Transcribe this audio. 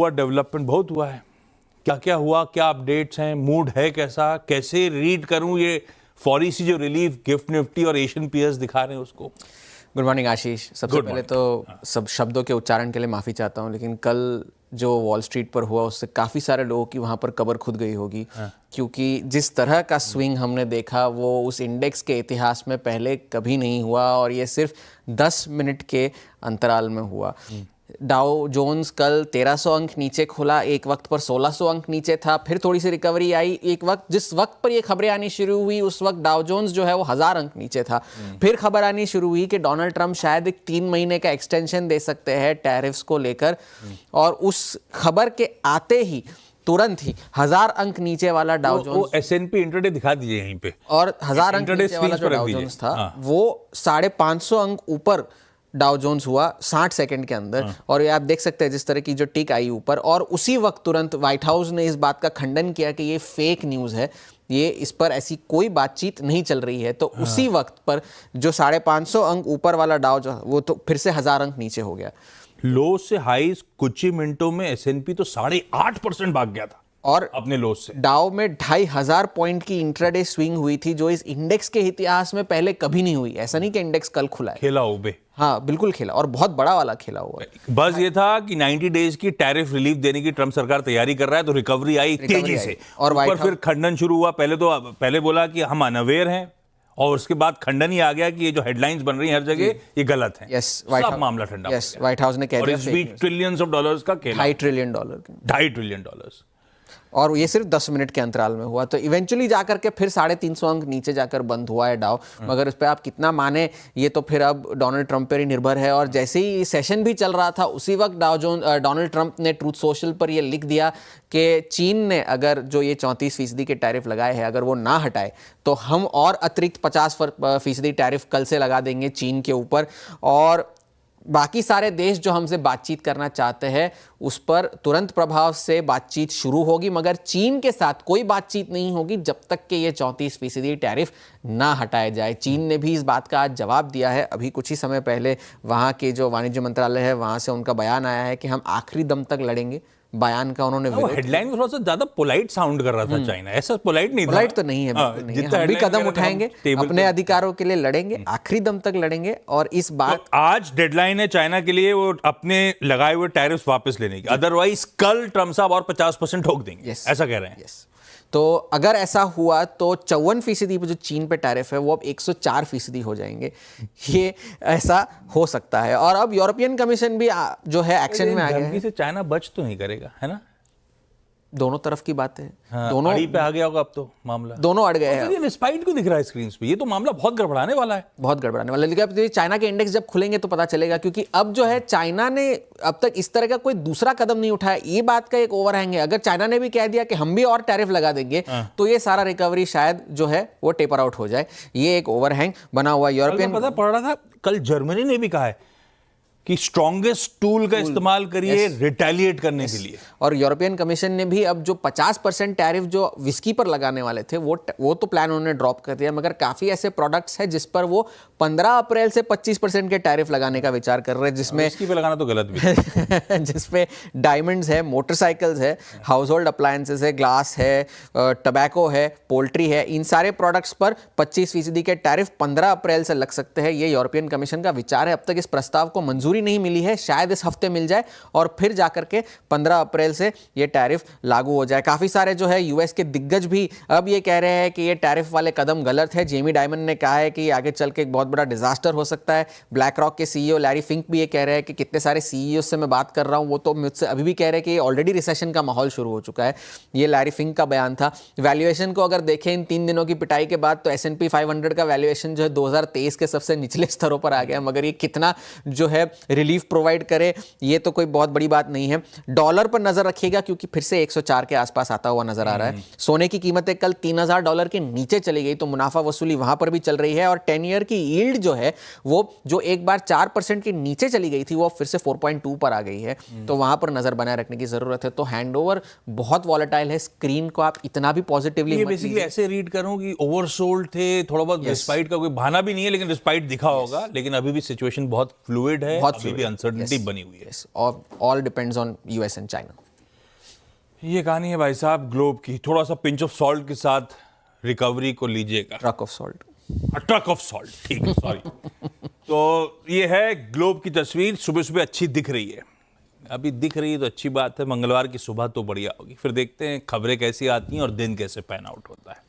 हुआ डेवलपमेंट बहुत हुआ है, क्या क्या हुआ, क्या अपडेट्स हैं, मूड है कैसा, कैसे रीड करूं ये फौरी सी जो रिलीफ गिफ्ट निफ्टी और एशियन पीयर्स दिखा रहे हैं उसको। गुड मॉर्निंग आशीष। सबसे पहले तो सब शब्दों के उच्चारण के लिए माफ़ी चाहता हूँ, लेकिन कल जो वॉल स्ट्रीट पर हुआ उससे काफ़ी सारे लोगों की वहाँ पर कब्र खुद गई होगी। क्योंकि जिस तरह का स्विंग हमने देखा वो उस इंडेक्स के इतिहास में पहले कभी नहीं हुआ, और ये सिर्फ 10 मिनट के अंतराल में हुआ। डाउ जोन्स कल 1300 अंक नीचे खुला, एक वक्त पर 1600 अंक नीचे था, फिर थोड़ी सी रिकवरी आई। एक वक्त जिस वक्त पर ये खबरें आनी शुरू हुई उस वक्त डाउ जोन्स जो है वो 1000 अंक नीचे था। फिर खबर आनी शुरू हुई कि डोनाल्ड ट्रंप शायद एक 3 महीने का एक्सटेंशन दे सकते हैं टैरिफ्स को लेकर, और उस खबर के आते ही तुरंत ही 1000 अंक नीचे वाला डाउ जोन्स, S&P इंट्राडे दिखा दीजिए यहीं पे, और 1000 अंक नीचे वाला जो डाउ जोन्स था वो 550 अंक ऊपर डाउ जोन्स हुआ 60 सेकंड के अंदर। और ये आप देख सकते हैं जिस तरह की जो टिक आई ऊपर, और उसी वक्त तुरंत व्हाइट हाउस ने इस बात का खंडन किया कि ये फेक न्यूज़ है, ये इस पर ऐसी कोई बातचीत नहीं चल रही है। तो उसी वक्त पर जो 550 अंक ऊपर वाला डाउ जो वो तो फिर से 1000 अंक नीचे हो गया। लो से हाई कुछ ही मिनटों में S&P तो 8.5% भाग गया था, और अपने लो से। डाउ में 2500 पॉइंट की इंट्राडे स्विंग हुई थी, जो इस इंडेक्स के इतिहास में पहले कभी नहीं हुई। ऐसा नहीं कि इंडेक्स कल खुला है, खेला उबे। हाँ बिल्कुल खेला, और बहुत बड़ा वाला खेला हुआ है। बस ये था कि 90 डेज की टैरिफ रिलीफ देने की ट्रंप सरकार तैयारी कर रहा है, तो रिकवरी आई तेजी से, और फिर खंडन शुरू हुआ। पहले बोला कि हम अनअवेयर हैं, और उसके बाद खंडन ही आ गया कि ये जो हेडलाइंस बन रही हैं हर जगह ये गलत है। सब मामला ठंडा। व्हाइट हाउस ने कह दिया ट्रिलियंस ऑफ डॉलर्स का खेल, $2.5 ट्रिलियन, $2.5 ट्रिलियन, और ये सिर्फ 10 मिनट के अंतराल में हुआ। तो इवेंचुअली जाकर के फिर 350 अंक नीचे जाकर बंद हुआ है डाउ। मगर इस पर आप कितना माने ये तो फिर अब डोनाल्ड ट्रंप पर ही निर्भर है। और जैसे ही सेशन भी चल रहा था उसी वक्त डोनाल्ड ट्रंप ने ट्रूथ सोशल पर ये लिख दिया कि चीन ने अगर जो ये 34% के टैरिफ लगाए हैं अगर वो ना हटाए तो हम और अतिरिक्त 50% टैरिफ कल से लगा देंगे चीन के ऊपर, और बाकी सारे देश जो हमसे बातचीत करना चाहते हैं उस पर तुरंत प्रभाव से बातचीत शुरू होगी, मगर चीन के साथ कोई बातचीत नहीं होगी जब तक कि ये 34% टैरिफ ना हटाया जाए। चीन ने भी इस बात का आज जवाब दिया है। अभी कुछ ही समय पहले वहाँ के जो वाणिज्य मंत्रालय है वहाँ से उनका बयान आया है कि हम आखिरी दम तक लड़ेंगे। बयान का उन्होंने हेडलाइन में थोड़ा सा ज्यादा पोलाइट साउंड कर रहा था चाइना, ऐसा पोलाइट नहीं था। पोलाइट तो नहीं है, बिल्कुल नहीं है। हम भी कदम उठाएंगे, अपने अधिकारों के लिए लड़ेंगे, आखिरी दम तक लड़ेंगे। और इस बात तो आज डेडलाइन है चाइना के लिए वो अपने लगाए हुए टैरिफ वापस लेने की, अदरवाइज कल ट्रंप साहब और 50% ठोक देंगे, ऐसा कह रहे हैं। तो अगर ऐसा हुआ तो 54% पर जो चीन पे टैरिफ है वो अब 104% हो जाएंगे। ये ऐसा हो सकता है। और अब यूरोपियन कमीशन भी जो है एक्शन में आ गया है। से चाइना बच तो नहीं करेगा, है ना? दोनों तरफ की बात है। दोनों अड़ी पे आ गया होगा अब तो मामला, दोनों अड़ गए हैं। रिस्पाइट क्यों दिख रहा है स्क्रीन पे? ये तो मामला बहुत गड़बड़ाने वाला है, बहुत गड़बड़ाने वाला है। लेकिन अब चाइना के इंडेक्स जब खुलेंगे तो पता चलेगा, क्योंकि अब जो है चाइना ने अब तक इस तरह का कोई दूसरा कदम नहीं उठाया। ये बात का एक ओवरहैंग है। अगर चाइना ने भी कह दिया कि हम भी और टैरिफ लगा देंगे तो ये सारा रिकवरी शायद जो है वो टेपर आउट हो जाए। ये एक ओवरहैंग बना हुआ। यूरोपियन पता पड़ रहा था कल जर्मनी ने भी कहा है कि स्ट्रॉन्गेस्ट टूल का इस्तेमाल करिए रिटेलिएट करने के लिए। और यूरोपियन कमीशन ने भी अब जो 50% टैरिफ जो विस्की पर लगाने वाले थे वो तो प्लान उन्होंने ड्रॉप कर दिया, मगर काफी ऐसे प्रोडक्ट्स हैं जिस पर वो 15 अप्रैल से 25% के टैरिफ लगाने का विचार कर रहे हैं, जिसमें विस्की पे लगाना तो गलत भी जिसमें डायमंड्स है, मोटरसाइकिल्स है, हाउस होल्ड अप्लायंसेस है, ग्लास है, टबैको है, पोल्ट्री है, इन सारे प्रोडक्ट्स पर 25% के टैरिफ 15 अप्रैल से लग सकते हैं। ये यूरोपियन कमीशन का विचार है। अब तक इस प्रस्ताव को मंजूरी नहीं मिली है, शायद इस हफ्ते मिल जाए और फिर जाकर के 15 अप्रैल से ये टैरिफ लागू हो जाए। काफी सारे जो है यूएस के दिग्गज भी अब ये कह रहे हैं कि ये टैरिफ वाले कदम गलत है। जेमी डायमन ने कहा है कि आगे चल के एक बहुत बड़ा डिजास्टर हो सकता है। ब्लैक रॉक के सीईओ लैरी फिंक भी ये कह रहे हैं कि कितने सारे सीईओ से मैं बात कर रहा हूं वो तो मुझसे अभी भी कह रहे हैं कि ऑलरेडी रिसेशन का माहौल शुरू हो चुका है। ये लैरी फिंक का बयान था। वैल्यूएशन को अगर देखें इन 3 दिनों की पिटाई के बाद तो S&P 500 का वैल्यूएशन जो है 2023 के सबसे निचले स्तरों पर आ गया, मगर ये कितना जो है रिलीफ प्रोवाइड करे ये तो कोई बहुत बड़ी बात नहीं है। डॉलर पर नजर रखिएगा क्योंकि फिर से 104 के आसपास आता हुआ नजर आ रहा है। सोने की कीमतें कल $3000 के नीचे चली गई तो मुनाफा वसूली वहां पर भी चल रही है। और 10 ईयर की यील्ड जो है वो जो एक बार 4% के नीचे चली गई थी वो फिर से 4.2 पर आ गई है, तो वहां पर नजर बनाए रखने की जरूरत है। तो हैंडओवर बहुत वॉलेटाइल है, स्क्रीन को आप इतना भी पॉजिटिवली बेसिकली ऐसे रीड करूं कि ओवरसोल्ड थे, थोड़ा बहुत रिस्पाइट का कोई बहाना भी नहीं है, लेकिन रिस्पाइट दिखा होगा। लेकिन अभी भी सिचुएशन बहुत फ्लूइड है, अभी भी अनसर्टेनिटी बनी हुई है। All depends on US and China. ये कहानी है भाई साहब ग्लोब की, थोड़ा सा पिंच ऑफ सॉल्ट के साथ रिकवरी को लीजिएगा। Truck of salt, truck of salt, ठीक है, सॉरी। तो ये है ग्लोब की तस्वीर, सुबह सुबह अच्छी दिख रही है। अभी दिख रही है तो अच्छी बात है, मंगलवार की सुबह तो बढ़िया होगी। फिर देखते हैं खबरें कैसी आती हैं और दिन कैसे पैन आउट होता है।